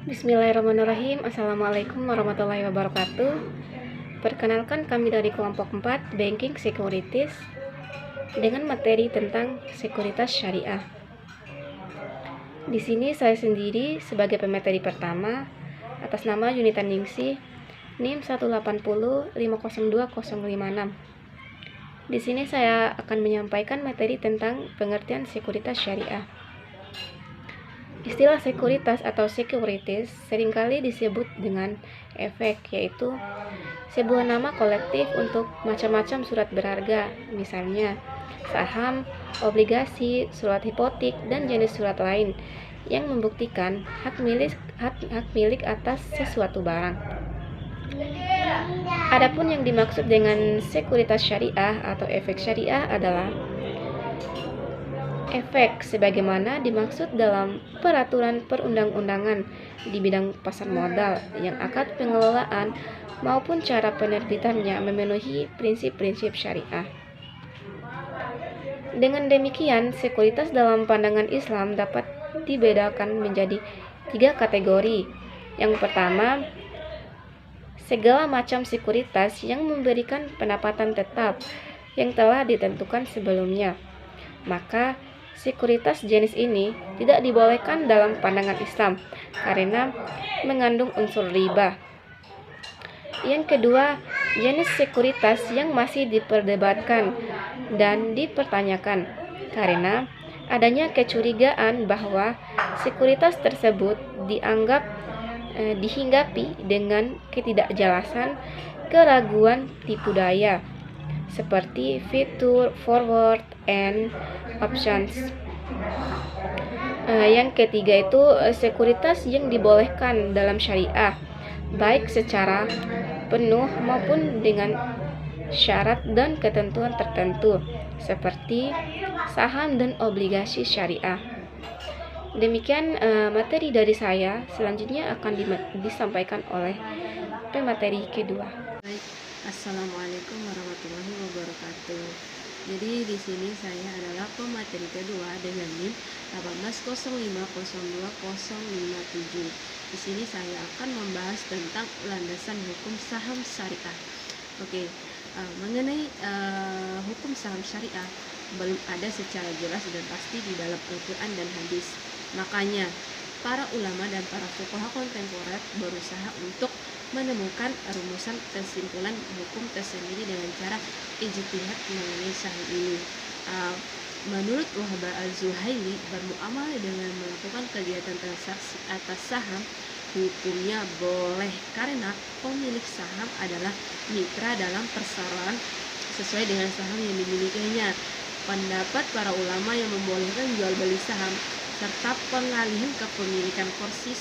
Bismillahirrahmanirrahim. Assalamualaikum warahmatullahi wabarakatuh. Perkenalkan, kami dari kelompok 4 Banking Securities dengan materi tentang sekuritas syariah. Di sini saya sendiri sebagai pemateri pertama atas nama Yunita Ningsih, NIM 180502056. Di sini saya akan menyampaikan materi tentang pengertian sekuritas syariah. Istilah sekuritas atau securities seringkali disebut dengan efek, yaitu sebuah nama kolektif untuk macam-macam surat berharga, misalnya saham, obligasi, surat hipotek, dan jenis surat lain yang membuktikan hak milik atas sesuatu barang. Adapun yang dimaksud dengan sekuritas syariah atau efek syariah adalah efek sebagaimana dimaksud dalam peraturan perundang-undangan di bidang pasar modal yang akad pengelolaan maupun cara penerbitannya memenuhi prinsip-prinsip syariah. Dengan demikian, sekuritas dalam pandangan Islam dapat dibedakan menjadi 3 kategori. Yang pertama, segala macam sekuritas yang memberikan pendapatan tetap yang telah ditentukan sebelumnya. Maka sekuritas jenis ini tidak dibolehkan dalam pandangan Islam karena mengandung unsur riba. Yang kedua, jenis sekuritas yang masih diperdebatkan dan dipertanyakan karena adanya kecurigaan bahwa sekuritas tersebut dihinggapi dengan ketidakjelasan, keraguan, tipu daya seperti fitur forward and options. Yang ketiga itu sekuritas yang dibolehkan dalam syariah, baik secara penuh maupun dengan syarat dan ketentuan tertentu seperti saham dan obligasi syariah. Demikian materi dari saya. Selanjutnya akan disampaikan oleh pemateri kedua. Assalamualaikum warahmatullahi wabarakatuh. Jadi di sini saya adalah pemateri kedua dengan NIM 180502057. Di sini saya akan membahas tentang landasan hukum saham syariah. Mengenai hukum saham syariah belum ada secara jelas dan pasti di dalam Al-Quran dan hadis. Makanya para ulama dan para fuqaha kontemporer berusaha untuk menemukan rumusan kesimpulan hukum tersendiri dengan cara ijtihad mengenai saham ini. Menurut Wahab al-Zuhaili, bermuamalah dengan melakukan kegiatan transaksi atas saham hukumnya boleh karena pemilik saham adalah mitra dalam perseroan sesuai dengan saham yang dimilikinya. Pendapat para ulama yang membolehkan jual beli saham serta pengalihan kepemilikan porsi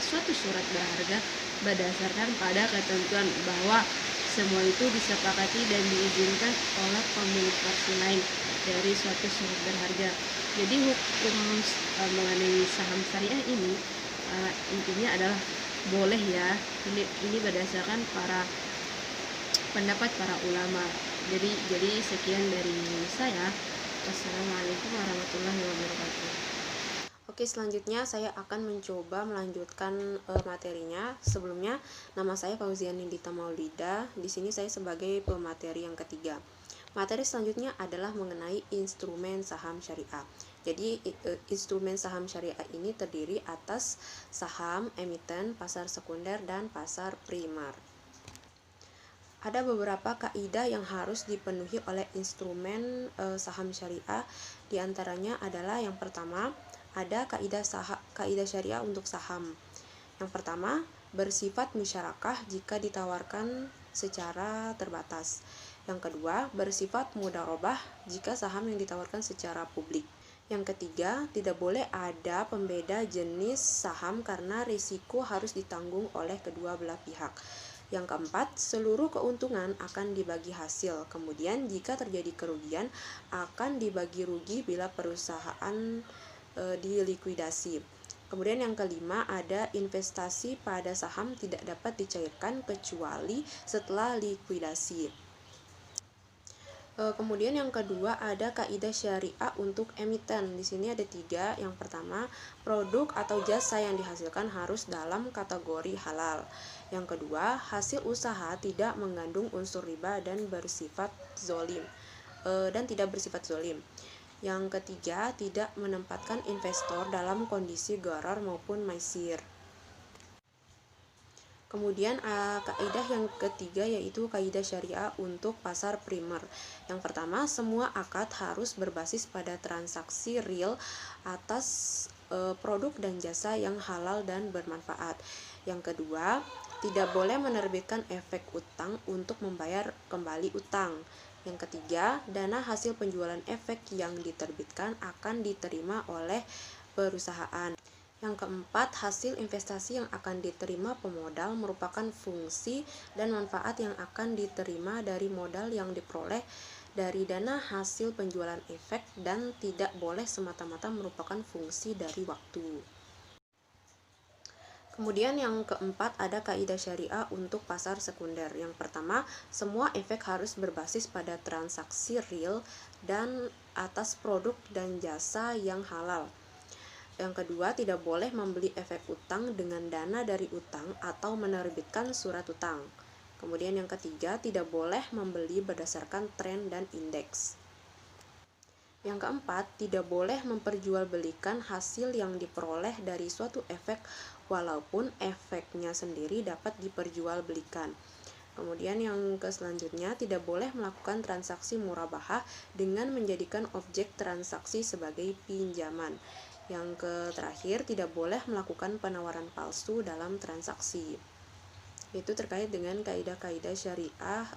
suatu surat berharga berdasarkan pada ketentuan bahwa semua itu disepakati dan diizinkan oleh pemilik porsi lain dari suatu surat berharga. Jadi hukum mengenai saham syariah ini intinya adalah boleh ya. Ini berdasarkan pendapat para ulama. Jadi sekian dari saya. Wassalamualaikum warahmatullahi wabarakatuh. Oke, selanjutnya saya akan mencoba melanjutkan materinya. Sebelumnya, nama saya Fauzian Nindita Maulida. Di sini saya sebagai pemateri yang ketiga. Materi selanjutnya adalah mengenai instrumen saham syariah. Jadi, instrumen saham syariah ini terdiri atas saham, emiten, pasar sekunder, dan pasar primer. Ada beberapa kaidah yang harus dipenuhi oleh instrumen saham syariah. Di antaranya adalah yang pertama, ada kaidah syariah untuk saham. Yang pertama, bersifat musyarakah jika ditawarkan secara terbatas. Yang kedua, bersifat mudharabah jika saham yang ditawarkan secara publik. Yang ketiga, tidak boleh ada pembeda jenis saham karena risiko harus ditanggung oleh kedua belah pihak. Yang keempat, seluruh keuntungan akan dibagi hasil. Kemudian, jika terjadi kerugian, akan dibagi rugi bila perusahaan dilikuidasi. Kemudian yang kelima, ada investasi pada saham tidak dapat dicairkan kecuali setelah likuidasi. Kemudian yang kedua ada kaidah syariah untuk emiten. Di sini ada 3. Yang pertama, produk atau jasa yang dihasilkan harus dalam kategori halal. Yang kedua, hasil usaha tidak mengandung unsur riba dan tidak bersifat zolim. Yang ketiga, tidak menempatkan investor dalam kondisi gharar maupun maisir. Kemudian kaidah yang ketiga yaitu kaidah syariah untuk pasar primer. Yang pertama, semua akad harus berbasis pada transaksi real atas produk dan jasa yang halal dan bermanfaat. Yang kedua, tidak boleh menerbitkan efek utang untuk membayar kembali utang. Yang ketiga, dana hasil penjualan efek yang diterbitkan akan diterima oleh perusahaan. Yang keempat, hasil investasi yang akan diterima pemodal merupakan fungsi dan manfaat yang akan diterima dari modal yang diperoleh dari dana hasil penjualan efek dan tidak boleh semata-mata merupakan fungsi dari waktu. Kemudian yang keempat ada kaidah syariah untuk pasar sekunder. Yang pertama, semua efek harus berbasis pada transaksi real dan atas produk dan jasa yang halal. Yang kedua, tidak boleh membeli efek utang dengan dana dari utang atau menerbitkan surat utang. Kemudian yang ketiga, tidak boleh membeli berdasarkan tren dan indeks. Yang keempat, tidak boleh memperjualbelikan hasil yang diperoleh dari suatu efek walaupun efeknya sendiri dapat diperjualbelikan. Kemudian yang selanjutnya, tidak boleh melakukan transaksi murabahah dengan menjadikan objek transaksi sebagai pinjaman. Yang terakhir, tidak boleh melakukan penawaran palsu dalam transaksi. Itu terkait dengan kaidah-kaidah syariah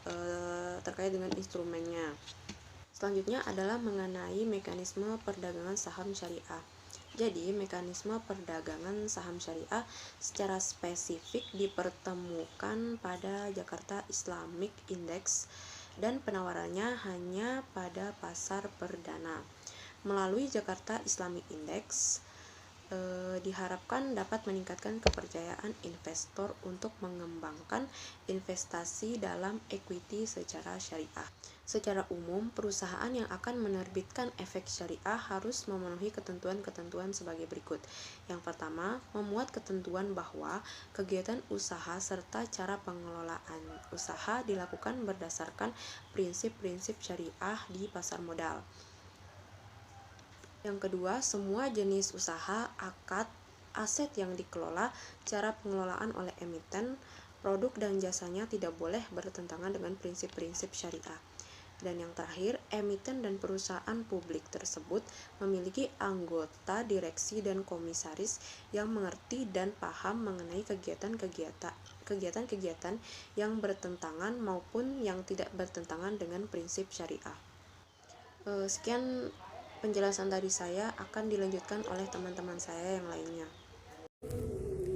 terkait dengan instrumennya. Selanjutnya adalah mengenai mekanisme perdagangan saham syariah. Jadi, mekanisme perdagangan saham syariah secara spesifik dipertemukan pada Jakarta Islamic Index dan penawarannya hanya pada pasar perdana. Melalui Jakarta Islamic Index diharapkan dapat meningkatkan kepercayaan investor untuk mengembangkan investasi dalam equity secara syariah. Secara umum, perusahaan yang akan menerbitkan efek syariah harus memenuhi ketentuan-ketentuan sebagai berikut. Yang pertama, memuat ketentuan bahwa kegiatan usaha serta cara pengelolaan usaha dilakukan berdasarkan prinsip-prinsip syariah di pasar modal. Yang kedua, semua jenis usaha, akad, aset yang dikelola, cara pengelolaan oleh emiten, produk dan jasanya tidak boleh bertentangan dengan prinsip-prinsip syariah. Dan yang terakhir, emiten dan perusahaan publik tersebut memiliki anggota direksi dan komisaris yang mengerti dan paham mengenai kegiatan-kegiatan yang bertentangan maupun yang tidak bertentangan dengan prinsip syariah. Sekian penjelasan dari saya, akan dilanjutkan oleh teman-teman saya yang lainnya.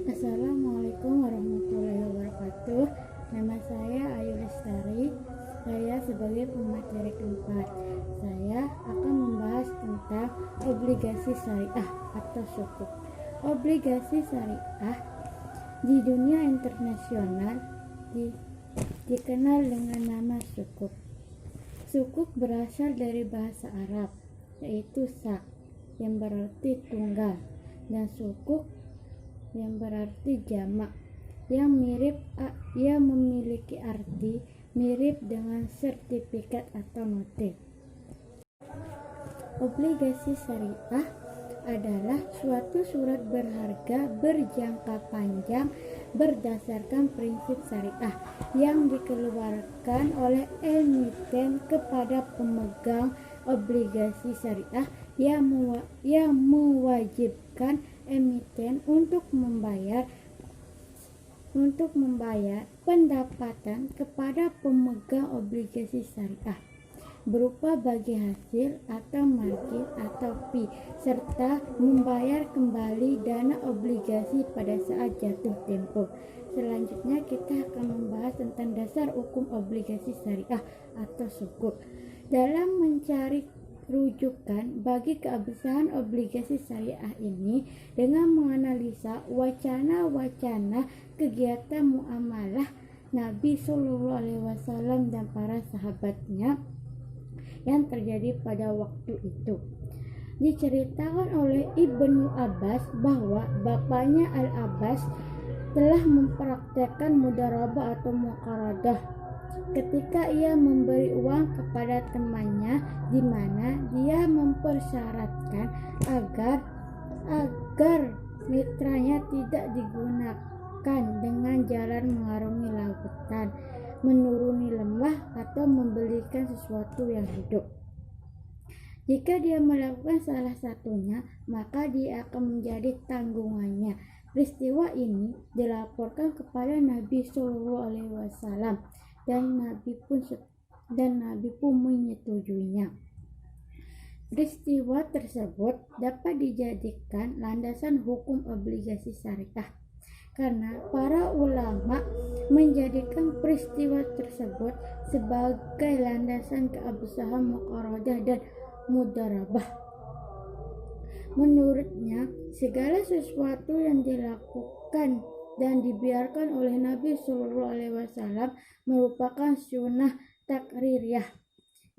Assalamualaikum warahmatullahi wabarakatuh. Nama saya Ayu Lestari. Saya sebagai pemateri keempat. Saya akan membahas tentang obligasi syariah atau sukuk. Obligasi syariah di dunia internasional dikenal dengan nama sukuk. Sukuk berasal dari bahasa Arab, yaitu sak yang berarti tunggal dan sukuk yang berarti jamak yang memiliki arti mirip dengan sertifikat atau note. Obligasi syariah adalah suatu surat berharga berjangka panjang berdasarkan prinsip syariah yang dikeluarkan oleh emiten kepada pemegang obligasi syariah yang mewajibkan emiten untuk membayar pendapatan kepada pemegang obligasi syariah berupa bagi hasil atau margin atau fee serta membayar kembali dana obligasi pada saat jatuh tempo. Selanjutnya kita akan membahas tentang dasar hukum obligasi syariah atau sukuk. Dalam mencari rujukan bagi keabsahan obligasi syariah ini dengan menganalisa wacana-wacana kegiatan muamalah Nabi SAW dan para sahabatnya, yang terjadi pada waktu itu. Diceritakan oleh Ibnu Abbas bahwa bapaknya Al-Abbas telah mempraktekkan mudharabah atau muqaradah ketika ia memberi uang kepada temannya, di mana dia mempersyaratkan agar mitranya tidak digunakan dengan jalan mengarungi lautan, menuruni lembah, atau membelikan sesuatu yang hidup. Jika dia melakukan salah satunya, maka dia akan menjadi tanggungannya. Peristiwa ini dilaporkan kepada Nabi Shallallahu Alaihi Wasallam dan Nabi pun menyetujuinya. Peristiwa tersebut dapat dijadikan landasan hukum obligasi syariah, karena para ulama menjadikan peristiwa tersebut sebagai landasan keabsahan muqaradah dan mudharabah. Menurutnya, segala sesuatu yang dilakukan dan dibiarkan oleh Nabi Shallallahu Alaihi Wasallam merupakan sunnah takririyah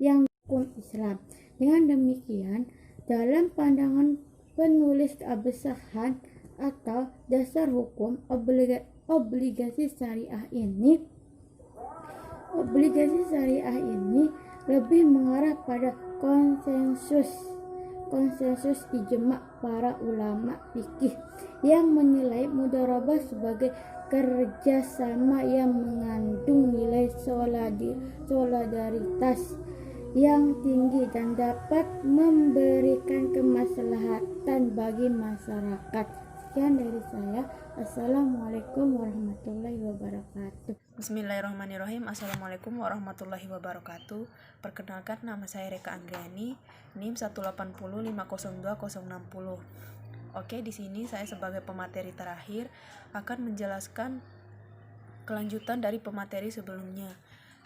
yang hukum Islam. Dengan demikian, dalam pandangan penulis keabsahan atau dasar hukum obligasi syariah ini lebih mengarah pada konsensus ijma para ulama fikih yang menilai mudharabah sebagai kerjasama yang mengandung nilai solidaritas yang tinggi dan dapat memberikan kemaslahatan bagi masyarakat. Sekian dari saya. Assalamualaikum warahmatullahi wabarakatuh. Bismillahirrahmanirrahim. Assalamualaikum warahmatullahi wabarakatuh. Perkenalkan, nama saya Reka Anggreni, NIM 180502060. Oke, di sini saya sebagai pemateri terakhir akan menjelaskan kelanjutan dari pemateri sebelumnya,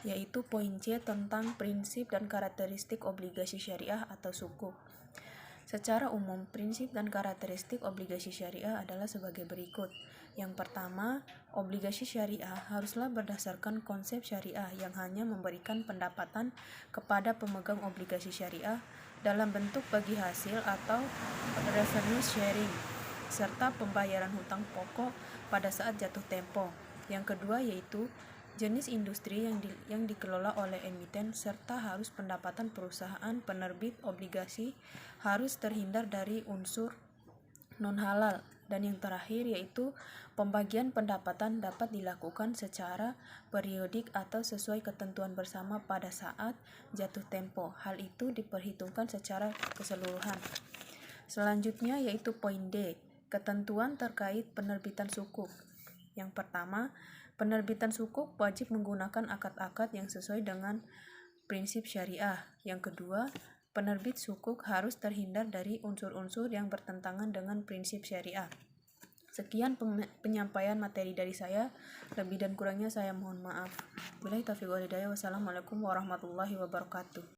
yaitu poin C tentang prinsip dan karakteristik obligasi syariah atau sukuk. Secara umum, prinsip dan karakteristik obligasi syariah adalah sebagai berikut. Yang pertama, obligasi syariah haruslah berdasarkan konsep syariah yang hanya memberikan pendapatan kepada pemegang obligasi syariah dalam bentuk bagi hasil atau revenue sharing, serta pembayaran hutang pokok pada saat jatuh tempo. Yang kedua yaitu jenis industri yang dikelola oleh emiten, serta harus pendapatan perusahaan penerbit obligasi harus terhindar dari unsur non-halal. Dan yang terakhir yaitu pembagian pendapatan dapat dilakukan secara periodik atau sesuai ketentuan bersama pada saat jatuh tempo. Hal itu diperhitungkan secara keseluruhan. Selanjutnya yaitu poin D, ketentuan terkait penerbitan sukuk. Yang pertama, penerbitan sukuk wajib menggunakan akad-akad yang sesuai dengan prinsip syariah. Yang kedua, penerbit sukuk harus terhindar dari unsur-unsur yang bertentangan dengan prinsip syariah. Sekian penyampaian materi dari saya. Lebih dan kurangnya saya mohon maaf. Wassalamualaikum warahmatullahi wabarakatuh.